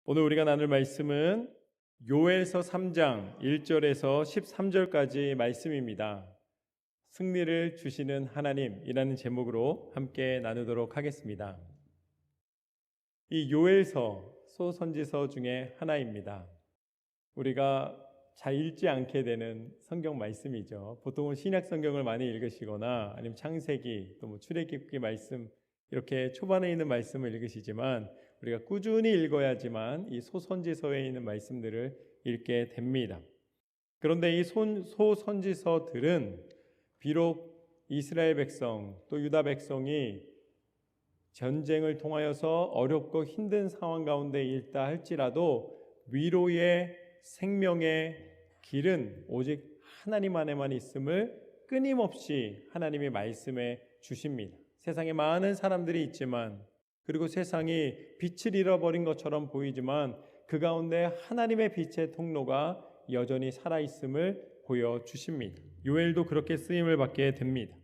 오늘 우리가 나눌 말씀은 요엘서 3장 1절에서 13절까지 말씀입니다. 승리를 주시는 하나님이라는 제목으로 함께 나누도록 하겠습니다. 이 요엘서 소선지서 중에 하나입니다. 우리가 잘 읽지 않게 되는 성경 말씀이죠. 보통은 신약 성경을 많이 읽으시거나 아니면 창세기 또 출애굽기 말씀 이렇게 초반에 있는 말씀을 읽으시지만 우리가 꾸준히 읽어야지만 이 소선지서에 있는 말씀들을 읽게 됩니다. 그런데 이 소선지서들은 비록 이스라엘 백성 또 유다 백성이 전쟁을 통하여서 어렵고 힘든 상황 가운데 있다 할지라도 위로의 생명의 길은 오직 하나님 안에만 있음을 끊임없이 하나님의 말씀에 주십니다. 세상에 많은 사람들이 있지만 그리고 세상이 빛을 잃어버린 것처럼 보이지만 그 가운데 하나님의 빛의 통로가 여전히 살아있음을 보여주십니다. 요엘도 그렇게 쓰임을 받게 됩니다.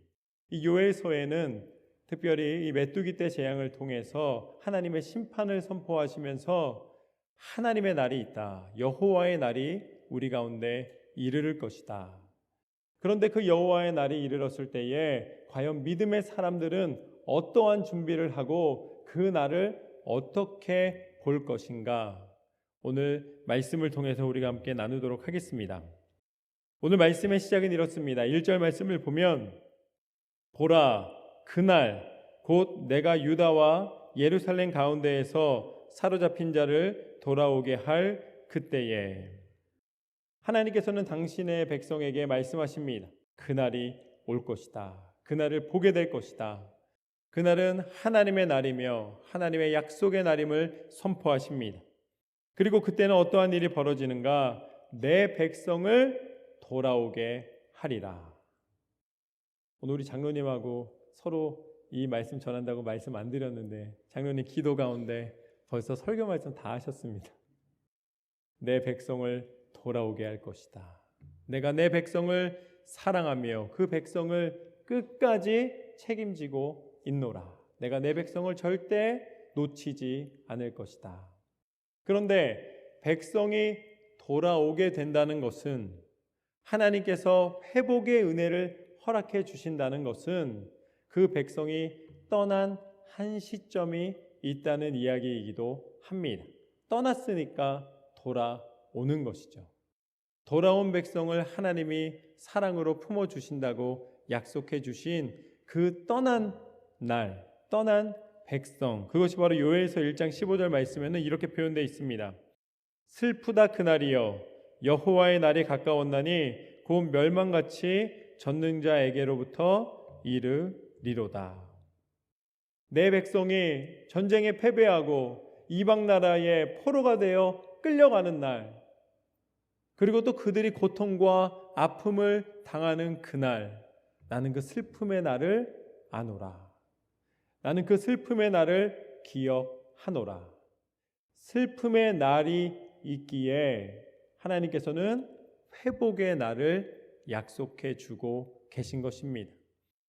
이 요엘서에는 특별히 이 메뚜기 떼 재앙을 통해서 하나님의 심판을 선포하시면서 하나님의 날이 있다. 여호와의 날이 우리 가운데 이르를 것이다. 그런데 그 여호와의 날이 이르렀을 때에 과연 믿음의 사람들은 어떠한 준비를 하고 그 날을 어떻게 볼 것인가? 오늘 말씀을 통해서 우리가 함께 나누도록 하겠습니다. 오늘 말씀의 시작은 이렇습니다. 1절 말씀을 보면 보라 그날 곧 내가 유다와 예루살렘 가운데에서 사로잡힌 자를 돌아오게 할 그때에 하나님께서는 당신의 백성에게 말씀하십니다. 그날이 올 것이다. 그날을 보게 될 것이다. 그날은 하나님의 날이며 하나님의 약속의 날임을 선포하십니다. 그리고 그때는 어떠한 일이 벌어지는가? 내 백성을 돌아오게 하리라. 오늘 우리 장로님하고 서로 이 말씀 전한다고 말씀 안 드렸는데 장로님 기도 가운데 벌써 설교 말씀 다 하셨습니다. 내 백성을 돌아오게 할 것이다. 내가 내 백성을 사랑하며 그 백성을 끝까지 책임지고 있노라. 내가 내 백성을 절대 놓치지 않을 것이다. 그런데 백성이 돌아오게 된다는 것은 하나님께서 회복의 은혜를 허락해 주신다는 것은 그 백성이 떠난 한 시점이 있다는 이야기이기도 합니다. 떠났으니까 돌아오는 것이죠. 돌아온 백성을 하나님이 사랑으로 품어주신다고 약속해 주신 그 떠난 날, 떠난 백성, 그것이 바로 요엘서 1장 15절 말씀에는 이렇게 표현되어 있습니다. 슬프다 그날이여 여호와의 날이 가까웠나니 곧 멸망같이 전능자에게로부터 이르리로다. 내 백성이 전쟁에 패배하고 이방 나라의 포로가 되어 끌려가는 날, 그리고 또 그들이 고통과 아픔을 당하는 그날, 나는 그 슬픔의 날을 아노라. 나는 그 슬픔의 날을 기억하노라. 슬픔의 날이 있기에 하나님께서는 회복의 날을 약속해 주고 계신 것입니다.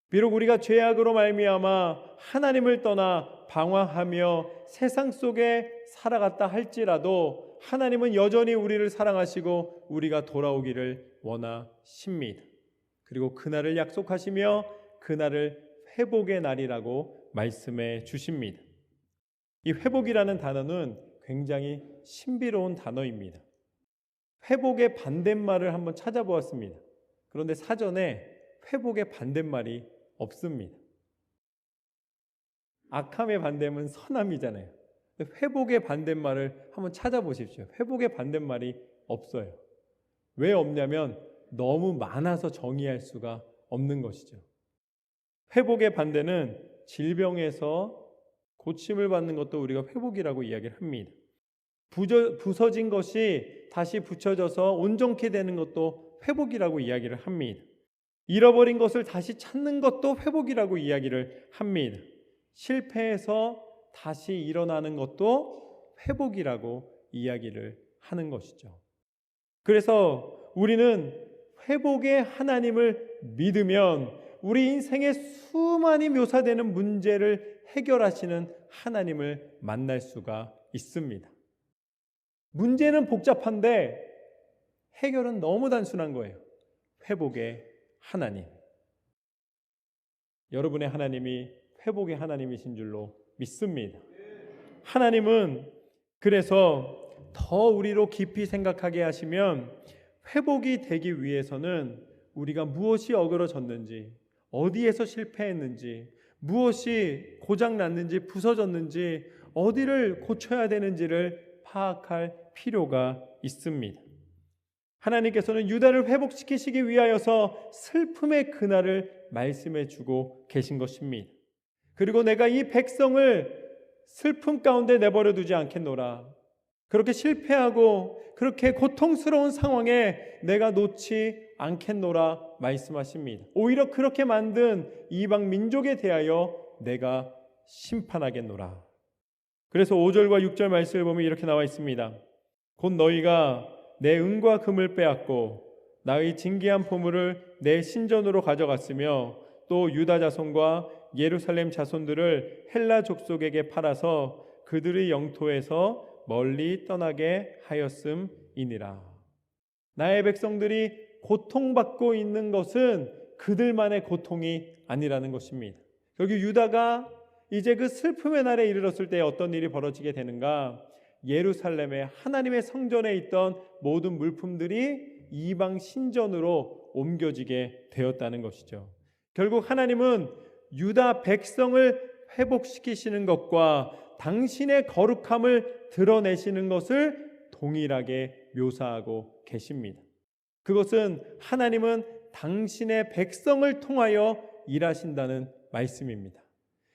비록 우리가 죄악으로 말미암아 하나님을 떠나 방황하며 세상 속에 살아갔다 할지라도 하나님은 여전히 우리를 사랑하시고 우리가 돌아오기를 원하십니다. 그리고 그날을 약속하시며 그날을 회복의 날이라고 말씀해 주십니다. 이 회복이라는 단어는 굉장히 신비로운 단어입니다. 회복의 반대말을 한번 찾아보았습니다. 그런데 사전에 회복의 반대말이 없습니다. 악함의 반대는 선함이잖아요. 회복의 반대말을 한번 찾아보십시오. 회복의 반대말이 없어요. 왜 없냐면 너무 많아서 정의할 수가 없는 것이죠. 회복의 반대는 질병에서 고침을 받는 것도 우리가 회복이라고 이야기를 합니다. 부서진 것이 다시 붙여져서 온전케 되는 것도 회복이라고 이야기를 합니다. 잃어버린 것을 다시 찾는 것도 회복이라고 이야기를 합니다. 실패해서 다시 일어나는 것도 회복이라고 이야기를 하는 것이죠. 그래서 우리는 회복의 하나님을 믿으면 우리 인생에 수많이 묘사되는 문제를 해결하시는 하나님을 만날 수가 있습니다. 문제는 복잡한데 해결은 너무 단순한 거예요. 회복의 하나님. 여러분의 하나님이 회복의 하나님이신 줄로 믿습니다. 하나님은 그래서 더 우리로 깊이 생각하게 하시면 회복이 되기 위해서는 우리가 무엇이 어그러졌는지, 어디에서 실패했는지, 무엇이 고장났는지, 부서졌는지, 어디를 고쳐야 되는지를 파악할 필요가 있습니다. 하나님께서는 유다를 회복시키시기 위하여서 슬픔의 그날을 말씀해 주고 계신 것입니다. 그리고 내가 이 백성을 슬픔 가운데 내버려 두지 않겠노라. 그렇게 실패하고 그렇게 고통스러운 상황에 내가 놓지 않겠노라 말씀하십니다. 오히려 그렇게 만든 이방 민족에 대하여 내가 심판하겠노라. 그래서 5절과 6절 말씀을 보면 이렇게 나와 있습니다. 곧 너희가 내 은과 금을 빼앗고 나의 진귀한 보물을 내 신전으로 가져갔으며 또 유다 자손과 예루살렘 자손들을 헬라 족속에게 팔아서 그들의 영토에서 멀리 떠나게 하였음이니라. 나의 백성들이 고통받고 있는 것은 그들만의 고통이 아니라는 것입니다. 여기 유다가 이제 그 슬픔의 날에 이르렀을 때 어떤 일이 벌어지게 되는가? 예루살렘의 하나님의 성전에 있던 모든 물품들이 이방 신전으로 옮겨지게 되었다는 것이죠. 결국 하나님은 유다 백성을 회복시키시는 것과 당신의 거룩함을 드러내시는 것을 동일하게 묘사하고 계십니다. 그것은 하나님은 당신의 백성을 통하여 일하신다는 말씀입니다.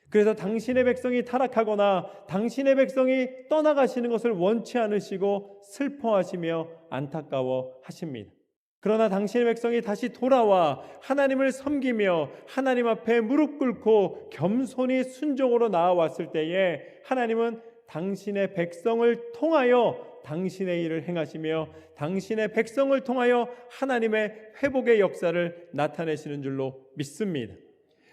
그래서 당신의 백성이 타락하거나 당신의 백성이 떠나가시는 것을 원치 않으시고 슬퍼하시며 안타까워 하십니다. 그러나 당신의 백성이 다시 돌아와 하나님을 섬기며 하나님 앞에 무릎 꿇고 겸손히 순종으로 나아왔을 때에 하나님은 당신의 백성을 통하여 당신의 일을 행하시며 당신의 백성을 통하여 하나님의 회복의 역사를 나타내시는 줄로 믿습니다.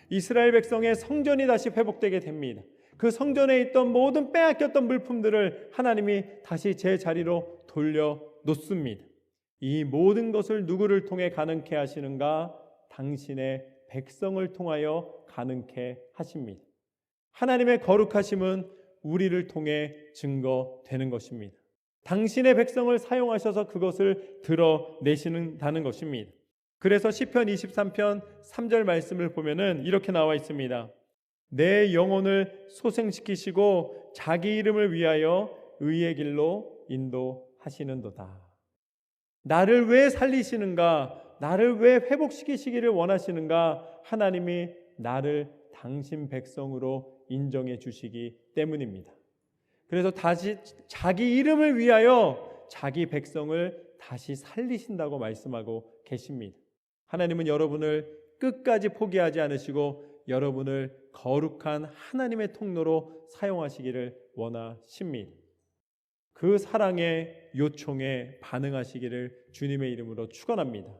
이스라엘 백성의 성전이 다시 회복되게 됩니다. 그 성전에 있던 모든 빼앗겼던 물품들을 하나님이 다시 제자리로 돌려놓습니다. 이 모든 것을 누구를 통해 가능케 하시는가? 당신의 백성을 통하여 가능케 하십니다. 하나님의 거룩하심은 우리를 통해 증거되는 것입니다. 당신의 백성을 사용하셔서 그것을 드러내시는다는 것입니다. 그래서 시편 23편 3절 말씀을 보면은 이렇게 나와 있습니다. 내 영혼을 소생시키시고 자기 이름을 위하여 의의 길로 인도하시는도다. 나를 왜 살리시는가? 나를 왜 회복시키시기를 원하시는가? 하나님이 나를 당신 백성으로 인정해 주시기 때문입니다. 그래서 다시 자기 이름을 위하여 자기 백성을 다시 살리신다고 말씀하고 계십니다. 하나님은 여러분을 끝까지 포기하지 않으시고 여러분을 거룩한 하나님의 통로로 사용하시기를 원하십니다. 그 사랑의 요청에 반응하시기를 주님의 이름으로 축원합니다.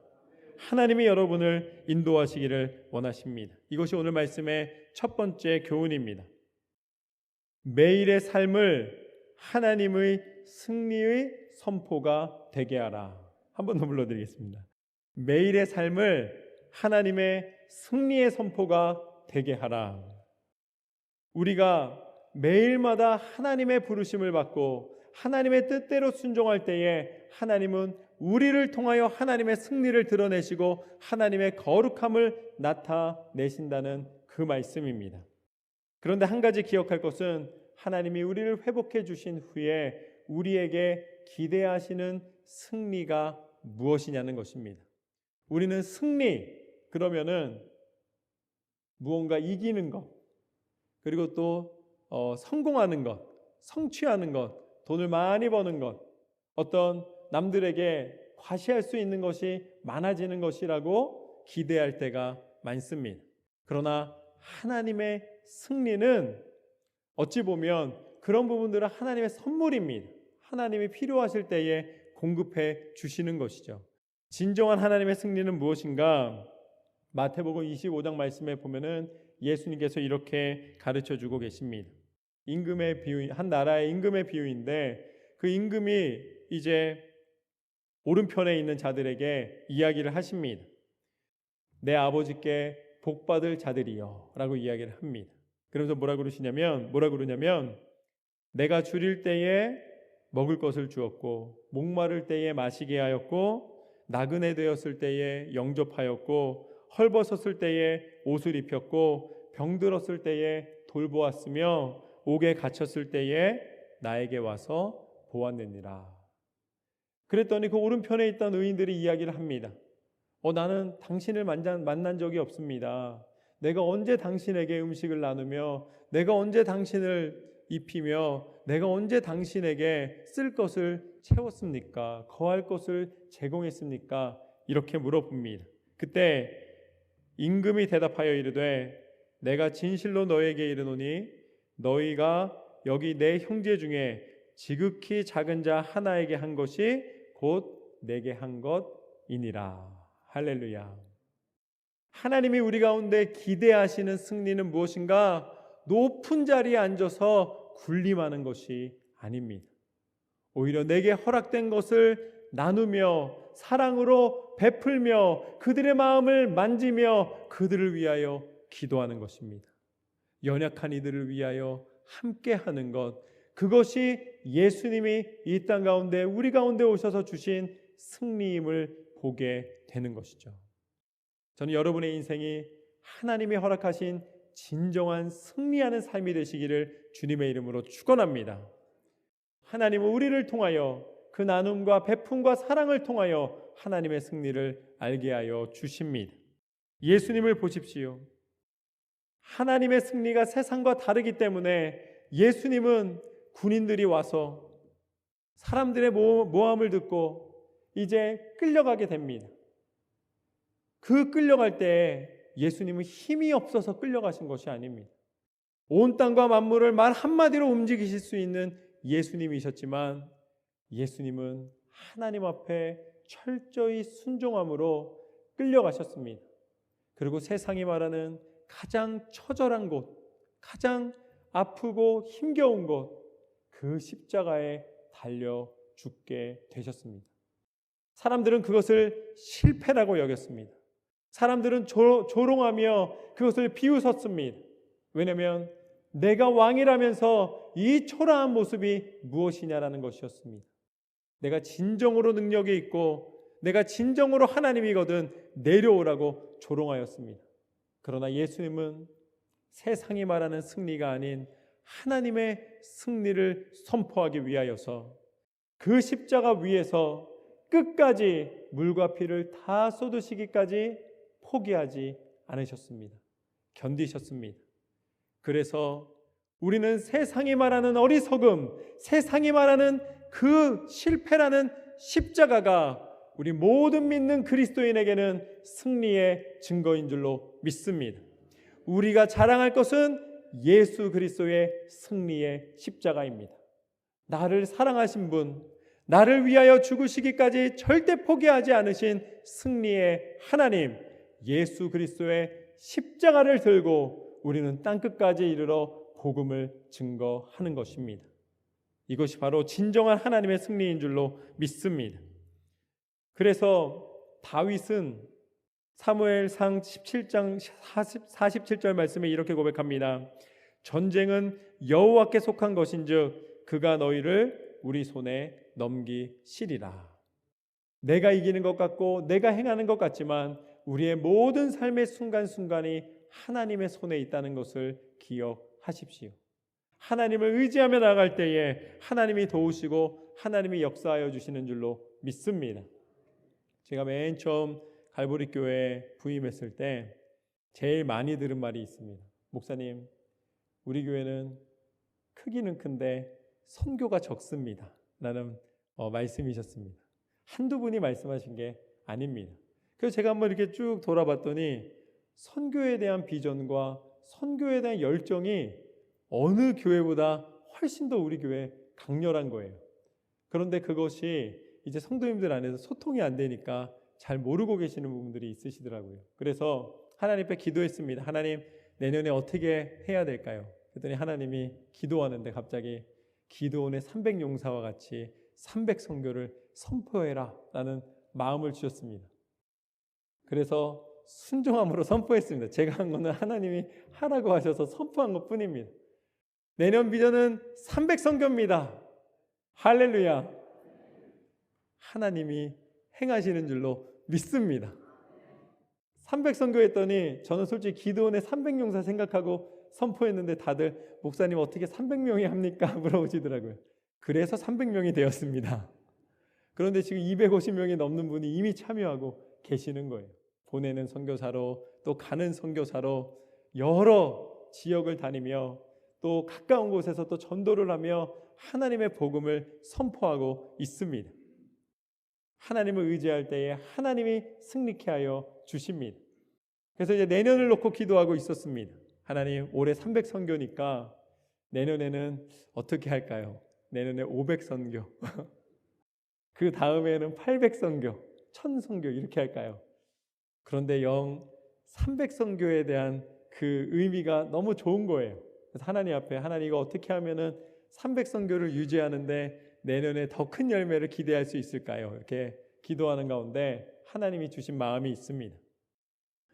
하나님이 여러분을 인도하시기를 원하십니다. 이것이 오늘 말씀의 첫 번째 교훈입니다. 매일의 삶을 하나님의 승리의 선포가 되게 하라. 한 번 더 불러드리겠습니다. 매일의 삶을 하나님의 승리의 선포가 되게 하라. 우리가 매일마다 하나님의 부르심을 받고 하나님의 뜻대로 순종할 때에 하나님은 우리를 통하여 하나님의 승리를 드러내시고 하나님의 거룩함을 나타내신다는 그 말씀입니다. 그런데 한 가지 기억할 것은 하나님이 우리를 회복해 주신 후에 우리에게 기대하시는 승리가 무엇이냐는 것입니다. 우리는 승리, 그러면은 무언가 이기는 것, 그리고 또 성공하는 것, 성취하는 것, 돈을 많이 버는 것, 어떤 남들에게 과시할 수 있는 것이 많아지는 것이라고 기대할 때가 많습니다. 그러나 하나님의 승리는 어찌 보면 그런 부분들은 하나님의 선물입니다. 하나님이 필요하실 때에 공급해 주시는 것이죠. 진정한 하나님의 승리는 무엇인가? 마태복음 25장 말씀에 보면은 예수님께서 이렇게 가르쳐 주고 계십니다. 임금의 비유, 한 나라의 임금의 비유인데 그 임금이 이제 오른편에 있는 자들에게 이야기를 하십니다. 내 아버지께 복받을 자들이여 라고 이야기를 합니다. 그러면서 뭐라 그러냐면 내가 줄일 때에 먹을 것을 주었고 목마를 때에 마시게 하였고 나그네 되었을 때에 영접하였고 헐벗었을 때에 옷을 입혔고 병들었을 때에 돌보았으며 옥에 갇혔을 때에 나에게 와서 보았느니라. 그랬더니 그 오른편에 있던 의인들이 이야기를 합니다. 나는 당신을 만난 적이 없습니다. 내가 언제 당신에게 음식을 나누며 내가 언제 당신을 입히며 내가 언제 당신에게 쓸 것을 채웠습니까? 거할 것을 제공했습니까? 이렇게 물어봅니다. 그때 임금이 대답하여 이르되 내가 진실로 너에게 이르노니 너희가 여기 내 형제 중에 지극히 작은 자 하나에게 한 것이 곧 내게 한 것이니라. 할렐루야. 하나님이 우리 가운데 기대하시는 승리는 무엇인가? 높은 자리에 앉아서 군림하는 것이 아닙니다. 오히려 내게 허락된 것을 나누며 사랑으로 베풀며 그들의 마음을 만지며 그들을 위하여 기도하는 것입니다. 연약한 이들을 위하여 함께하는 것, 그것이 예수님이 이 땅 가운데 우리 가운데 오셔서 주신 승리임을 보게 되는 것이죠. 저는 여러분의 인생이 하나님이 허락하신 진정한 승리하는 삶이 되시기를 주님의 이름으로 축원합니다. 하나님은 우리를 통하여 그 나눔과 베품과 사랑을 통하여 하나님의 승리를 알게 하여 주십니다. 예수님을 보십시오. 하나님의 승리가 세상과 다르기 때문에 예수님은 군인들이 와서 사람들의 모함을 듣고 이제 끌려가게 됩니다. 그 끌려갈 때 예수님은 힘이 없어서 끌려가신 것이 아닙니다. 온 땅과 만물을 말 한마디로 움직이실 수 있는 예수님이셨지만 예수님은 하나님 앞에 철저히 순종함으로 끌려가셨습니다. 그리고 세상이 말하는 가장 처절한 곳, 가장 아프고 힘겨운 곳, 그 십자가에 달려 죽게 되셨습니다. 사람들은 그것을 실패라고 여겼습니다. 사람들은 조롱하며 그것을 비웃었습니다. 왜냐하면 내가 왕이라면서 이 초라한 모습이 무엇이냐라는 것이었습니다. 내가 진정으로 능력이 있고 내가 진정으로 하나님이거든 내려오라고 조롱하였습니다. 그러나 예수님은 세상이 말하는 승리가 아닌 하나님의 승리를 선포하기 위하여서 그 십자가 위에서 끝까지 물과 피를 다 쏟으시기까지 포기하지 않으셨습니다. 견디셨습니다. 그래서 우리는 세상이 말하는 어리석음, 세상이 말하는 그 실패라는 십자가가 우리 모든 믿는 그리스도인에게는 승리의 증거인 줄로 믿습니다. 우리가 자랑할 것은 예수 그리스도의 승리의 십자가입니다. 나를 사랑하신 분, 나를 위하여 죽으시기까지 절대 포기하지 않으신 승리의 하나님, 예수 그리스도의 십자가를 들고 우리는 땅끝까지 이르러 복음을 증거하는 것입니다. 이것이 바로 진정한 하나님의 승리인 줄로 믿습니다. 그래서 다윗은 사무엘상 17장 47절 말씀에 이렇게 고백합니다. 전쟁은 여호와께 속한 것인즉 그가 너희를 우리 손에 넘기시리라. 내가 이기는 것 같고 내가 행하는 것 같지만 우리의 모든 삶의 순간순간이 하나님의 손에 있다는 것을 기억하십시오. 하나님을 의지하며 나아갈 때에 하나님이 도우시고 하나님이 역사하여 주시는 줄로 믿습니다. 제가 맨 처음 갈보리 교회에 부임했을 때 제일 많이 들은 말이 있습니다. 목사님, 우리 교회는 크기는 큰데 선교가 적습니다 라는 말씀이셨습니다. 한두 분이 말씀하신 게 아닙니다. 그래서 제가 한번 이렇게 쭉 돌아봤더니 선교에 대한 비전과 선교에 대한 열정이 어느 교회보다 훨씬 더 우리 교회 강렬한 거예요. 그런데 그것이 이제 성도님들 안에서 소통이 안 되니까 잘 모르고 계시는 부분들이 있으시더라고요. 그래서 하나님 앞에 기도했습니다. 하나님, 내년에 어떻게 해야 될까요? 그랬더니 하나님이 기도하는데 갑자기 기드온의 300용사와 같이 300선교를 선포해라 라는 마음을 주셨습니다. 그래서 순종함으로 선포했습니다. 제가 한 거는 하나님이 하라고 하셔서 선포한 것 뿐입니다. 내년 비전은 300선교입니다. 할렐루야. 하나님이 행하시는 줄로 믿습니다. 300선교 했더니 저는 솔직히 기드온의 300용사 생각하고 선포했는데 다들 목사님 어떻게 300명이 합니까? 물어보시더라고요. 그래서 300명이 되었습니다. 그런데 지금 250명이 넘는 분이 이미 참여하고 계시는 거예요. 보내는 선교사로 또 가는 선교사로 여러 지역을 다니며 또 가까운 곳에서 또 전도를 하며 하나님의 복음을 선포하고 있습니다. 하나님을 의지할 때에 하나님이 승리케 하여 주십니다. 그래서 이제 내년을 놓고 기도하고 있었습니다. 하나님, 올해 300선교니까 내년에는 어떻게 할까요? 내년에 500선교 그 다음에는 800선교 1000선교 이렇게 할까요? 그런데 300선교에 대한 그 의미가 너무 좋은 거예요. 그래서 하나님 앞에 하나님 이거 어떻게 하면은 300선교를 유지하는데 내년에 더 큰 열매를 기대할 수 있을까요? 이렇게 기도하는 가운데 하나님이 주신 마음이 있습니다.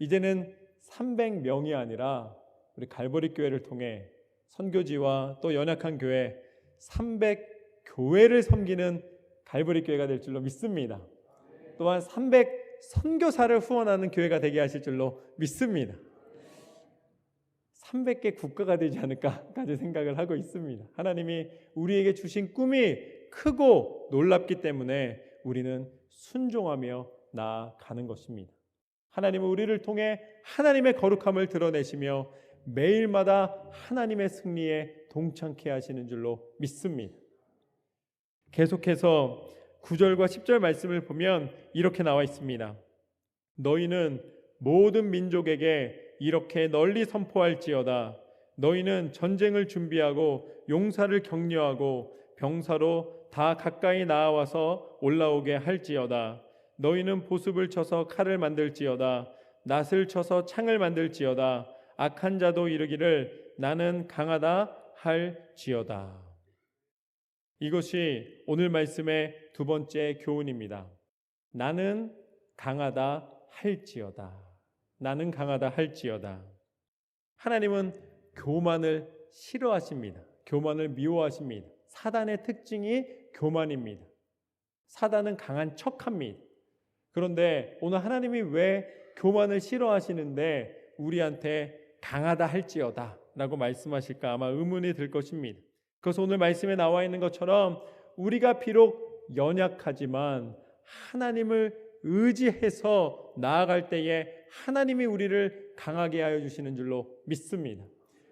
이제는 300명이 아니라 우리 갈보리 교회를 통해 선교지와 또 연약한 교회 300교회를 섬기는 갈보리 교회가 될 줄로 믿습니다. 또한 300선교사를 후원하는 교회가 되게 하실 줄로 믿습니다. 300개 국가가 되지 않을까까지 생각을 하고 있습니다. 하나님이 우리에게 주신 꿈이 크고 놀랍기 때문에 우리는 순종하며 나아가는 것입니다. 하나님은 우리를 통해 하나님의 거룩함을 드러내시며 매일마다 하나님의 승리에 동참케 하시는 줄로 믿습니다. 계속해서 9절과 10절 말씀을 보면 이렇게 나와 있습니다. 너희는 모든 민족에게 이렇게 널리 선포할지어다. 너희는 전쟁을 준비하고 용사를 격려하고 병사로 다 가까이 나와서 올라오게 할지어다. 너희는 보습을 쳐서 칼을 만들지어다. 낫을 쳐서 창을 만들지어다. 악한 자도 이르기를 나는 강하다 할지어다. 이것이 오늘 말씀의 두 번째 교훈입니다. 나는 강하다 할지어다. 나는 강하다 할지어다. 하나님은 교만을 싫어하십니다. 교만을 미워하십니다. 사단의 특징이 교만입니다. 사단은 강한 척합니다. 그런데 오늘 하나님이 왜 교만을 싫어하시는데 우리한테 강하다 할지어다 라고 말씀하실까 아마 의문이 들 것입니다. 그래서 오늘 말씀에 나와 있는 것처럼 우리가 비록 연약하지만 하나님을 의지해서 나아갈 때에 하나님이 우리를 강하게 하여 주시는 줄로 믿습니다.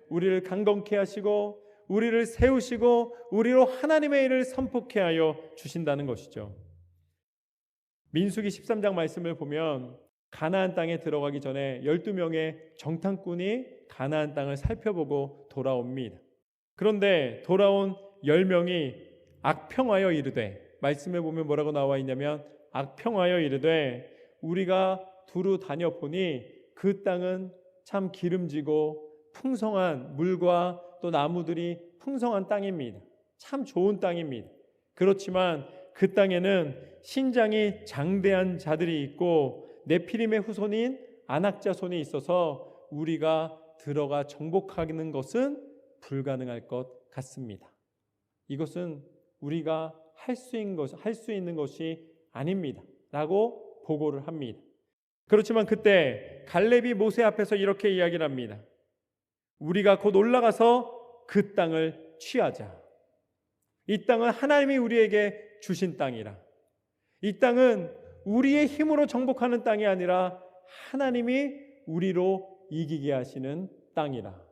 우리를 강건케 하시고 우리를 세우시고 우리로 하나님의 일을 선포케 하여 주신다는 것이죠. 민수기 13장 말씀을 보면 가나안 땅에 들어가기 전에 12명의 정탐꾼이 가나안 땅을 살펴보고 돌아옵니다. 그런데 돌아온 10명이 악평하여 이르되, 말씀에 보면 뭐라고 나와 있냐면 악평하여 이르되 우리가 두루 다녀보니 그 땅은 참 기름지고 풍성한 물과 또 나무들이 풍성한 땅입니다. 참 좋은 땅입니다. 그렇지만 그 땅에는 신장이 장대한 자들이 있고 네피림의 후손인 아낙 자손이 있어서 우리가 들어가 정복하는 것은 불가능할 것 같습니다. 이것은 우리가 할 수 있는 것이 아닙니다 라고 보고를 합니다. 그렇지만 그때 갈렙이 모세 앞에서 이렇게 이야기를 합니다. 우리가 곧 올라가서 그 땅을 취하자. 이 땅은 하나님이 우리에게 주신 땅이라. 이 땅은 우리의 힘으로 정복하는 땅이 아니라 하나님이 우리로 이기게 하시는 땅이라.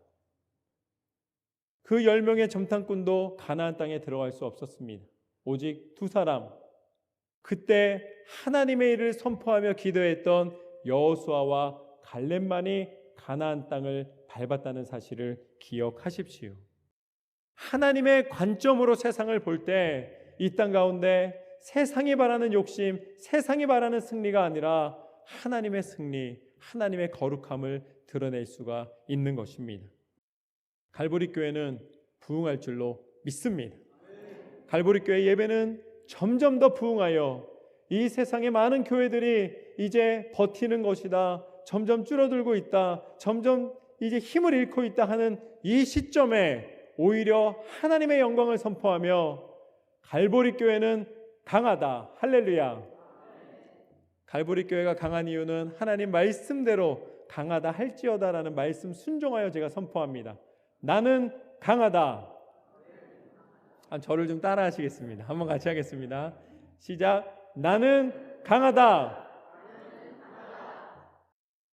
그 10명의 정탐꾼도 가나안 땅에 들어갈 수 없었습니다. 오직 두 사람, 그때 하나님의 일을 선포하며 기도했던 여호수아와 갈렙만이 가나안 땅을 밟았다는 사실을 기억하십시오. 하나님의 관점으로 세상을 볼 때 이 땅 가운데 세상이 바라는 욕심, 세상이 바라는 승리가 아니라 하나님의 승리, 하나님의 거룩함을 드러낼 수가 있는 것입니다. 갈보리 교회는 부흥할 줄로 믿습니다. 갈보리 교회 예배는 점점 더 부흥하여 이 세상의 많은 교회들이 이제 버티는 것이다, 점점 줄어들고 있다, 점점 이제 힘을 잃고 있다 하는 이 시점에 오히려 하나님의 영광을 선포하며 갈보리 교회는 강하다. 할렐루야. 갈보리 교회가 강한 이유는 하나님 말씀대로 강하다 할지어다라는 말씀 순종하여 제가 선포합니다. 나는 강하다. 저를 좀 따라 하시겠습니다. 한번 같이 하겠습니다. 시작. 나는 강하다.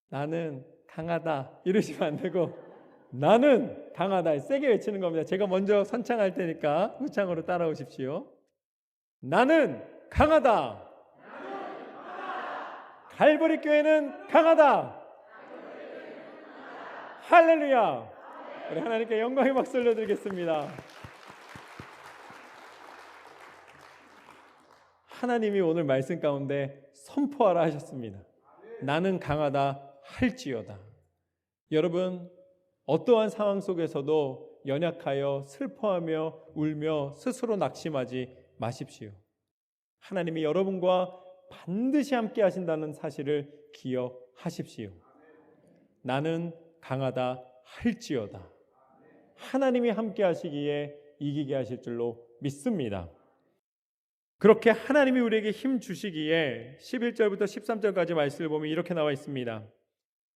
나는 강하다. 이러시면 안 되고 나는 강하다. 세게 외치는 겁니다. 제가 먼저 선창할 테니까 후창으로 따라오십시오. 나는 강하다. 갈보리 교회는 강하다. 할렐루야. 우리 하나님께 영광의 박수 올려드리겠습니다. 하나님이 오늘 말씀 가운데 선포하라 하셨습니다. 나는 강하다 할지어다. 여러분, 어떠한 상황 속에서도 연약하여 슬퍼하며 울며 스스로 낙심하지 마십시오. 하나님이 여러분과 반드시 함께 하신다는 사실을 기억하십시오. 나는 강하다 할지어다. 하나님이 함께 하시기에 이기게 하실 줄로 믿습니다. 그렇게 하나님이 우리에게 힘 주시기에 11절부터 13절까지 말씀을 보면 이렇게 나와 있습니다.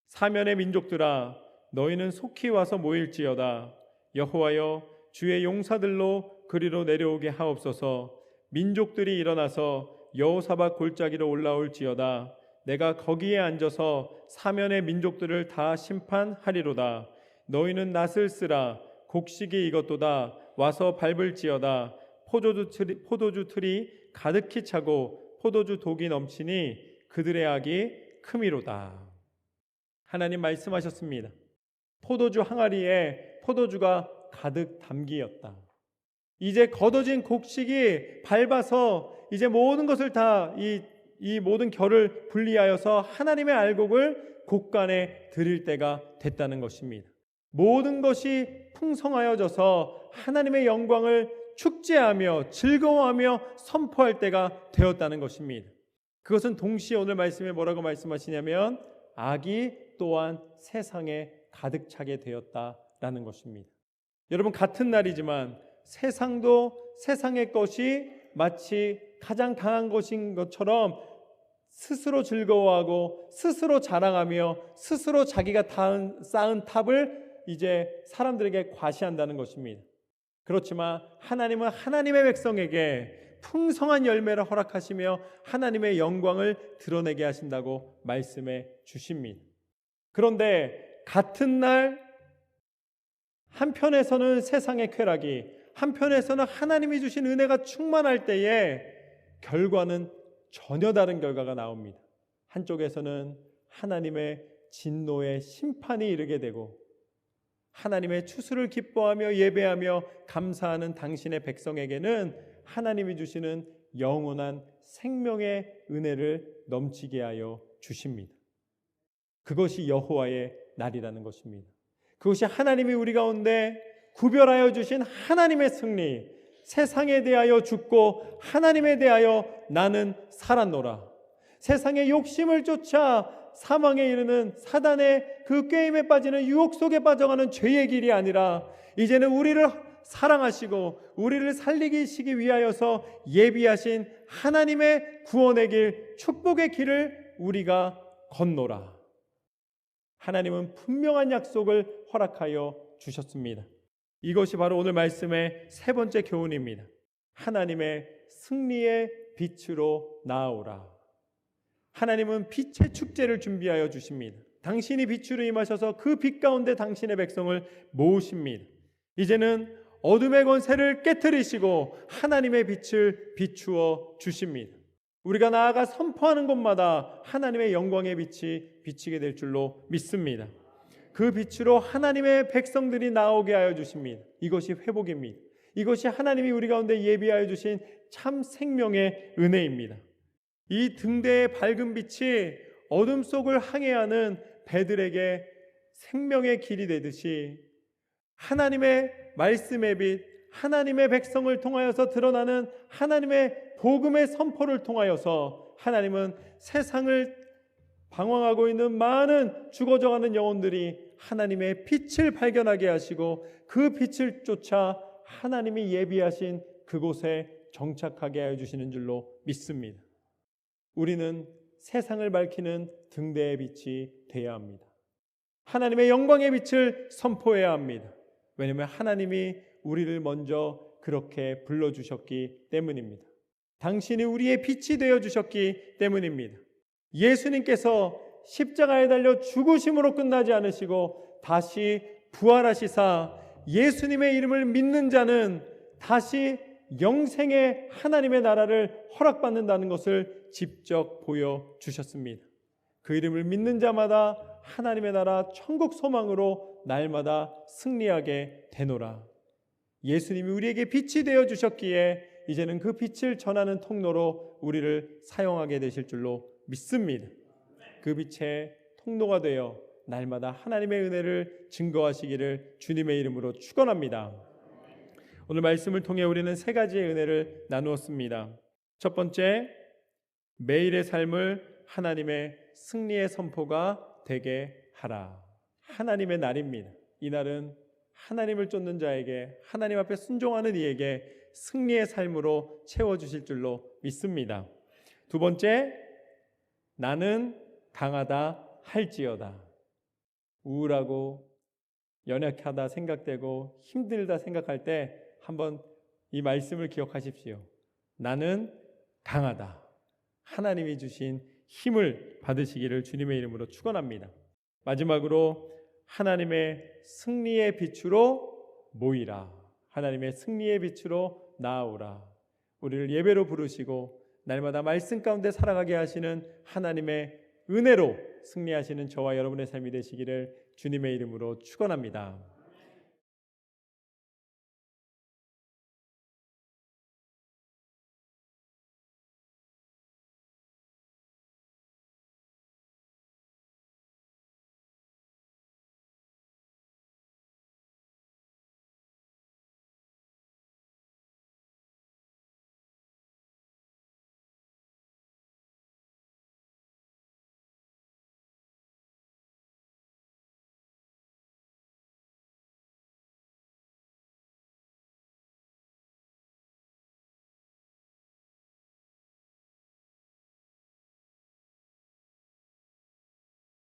사면의 민족들아 너희는 속히 와서 모일지어다. 여호와여 주의 용사들로 그리로 내려오게 하옵소서. 민족들이 일어나서 여호사밧 골짜기로 올라올지어다. 내가 거기에 앉아서 사면의 민족들을 다 심판하리로다. 너희는 낫을 쓰라. 곡식이 익었도다. 와서 밟을지어다. 포도주 틀이 가득히 차고 포도주 독이 넘치니 그들의 악이 크미로다. 하나님 말씀하셨습니다. 포도주 항아리에 포도주가 가득 담기었다. 이제 걷어진 곡식이 밟아서 이제 모든 것을 다 이 모든 결을 분리하여서 하나님의 알곡을 곡간에 드릴 때가 됐다는 것입니다. 모든 것이 풍성하여져서 하나님의 영광을 축제하며 즐거워하며 선포할 때가 되었다는 것입니다. 그것은 동시에 오늘 말씀에 뭐라고 말씀하시냐면 악이 또한 세상에 가득 차게 되었다라는 것입니다. 여러분, 같은 날이지만 세상도 세상의 것이 마치 가장 강한 것인 것처럼 스스로 즐거워하고 스스로 자랑하며 스스로 자기가 쌓은 탑을 이제 사람들에게 과시한다는 것입니다. 그렇지만 하나님은 하나님의 백성에게 풍성한 열매를 허락하시며 하나님의 영광을 드러내게 하신다고 말씀해 주십니다. 그런데 같은 날 한편에서는 세상의 쾌락이, 한편에서는 하나님이 주신 은혜가 충만할 때에 결과는 전혀 다른 결과가 나옵니다. 한쪽에서는 하나님의 진노의 심판이 이르게 되고 하나님의 추수를 기뻐하며 예배하며 감사하는 당신의 백성에게는 하나님이 주시는 영원한 생명의 은혜를 넘치게 하여 주십니다. 그것이 여호와의 날이라는 것입니다. 그것이 하나님이 우리 가운데 구별하여 주신 하나님의 승리, 세상에 대하여 죽고 하나님에 대하여 나는 살았노라. 세상의 욕심을 쫓아 사망에 이르는 사단의 그 게임에 빠지는 유혹 속에 빠져가는 죄의 길이 아니라 이제는 우리를 사랑하시고 우리를 살리시기 위하여서 예비하신 하나님의 구원의 길, 축복의 길을 우리가 건노라. 하나님은 분명한 약속을 허락하여 주셨습니다. 이것이 바로 오늘 말씀의 세 번째 교훈입니다. 하나님의 승리의 빛으로 나아오라. 하나님은 빛의 축제를 준비하여 주십니다. 당신이 빛으로 임하셔서 그 빛 가운데 당신의 백성을 모으십니다. 이제는 어둠의 권세를 깨트리시고 하나님의 빛을 비추어 주십니다. 우리가 나아가 선포하는 곳마다 하나님의 영광의 빛이 비치게 될 줄로 믿습니다. 그 빛으로 하나님의 백성들이 나오게 하여 주십니다. 이것이 회복입니다. 이것이 하나님이 우리 가운데 예비하여 주신 참 생명의 은혜입니다. 이 등대의 밝은 빛이 어둠 속을 항해하는 배들에게 생명의 길이 되듯이 하나님의 말씀의 빛, 하나님의 백성을 통하여서 드러나는 하나님의 복음의 선포를 통하여서 하나님은 세상을 방황하고 있는 많은 죽어져가는 영혼들이 하나님의 빛을 발견하게 하시고 그 빛을 쫓아 하나님이 예비하신 그곳에 정착하게 하여 주시는 줄로 믿습니다. 우리는 세상을 밝히는 등대의 빛이 되어야 합니다. 하나님의 영광의 빛을 선포해야 합니다. 왜냐하면 하나님이 우리를 먼저 그렇게 불러주셨기 때문입니다. 당신이 우리의 빛이 되어주셨기 때문입니다. 예수님께서 십자가에 달려 죽으심으로 끝나지 않으시고 다시 부활하시사 예수님의 이름을 믿는 자는 다시 영생의 하나님의 나라를 허락받는다는 것을 직접 보여주셨습니다. 그 이름을 믿는 자마다 하나님의 나라 천국 소망으로 날마다 승리하게 되노라. 예수님이 우리에게 빛이 되어주셨기에 이제는 그 빛을 전하는 통로로 우리를 사용하게 되실 줄로 믿습니다. 그 빛의 통로가 되어 날마다 하나님의 은혜를 증거하시기를 주님의 이름으로 축원합니다. 오늘 말씀을 통해 우리는 세 가지의 은혜를 나누었습니다. 첫 번째, 매일의 삶을 하나님의 승리의 선포가 되게 하라. 하나님의 날입니다. 이 날은 하나님을 쫓는 자에게, 하나님 앞에 순종하는 이에게 승리의 삶으로 채워주실 줄로 믿습니다. 두 번째, 나는 강하다 할지어다. 우울하고 연약하다 생각되고 힘들다 생각할 때 한번 이 말씀을 기억하십시오. 나는 강하다. 하나님이 주신 힘을 받으시기를 주님의 이름으로 축원합니다. 마지막으로 하나님의 승리의 빛으로 모이라. 하나님의 승리의 빛으로 나아오라. 우리를 예배로 부르시고 날마다 말씀 가운데 살아가게 하시는 하나님의 은혜로 승리하시는 저와 여러분의 삶이 되시기를 주님의 이름으로 축원합니다.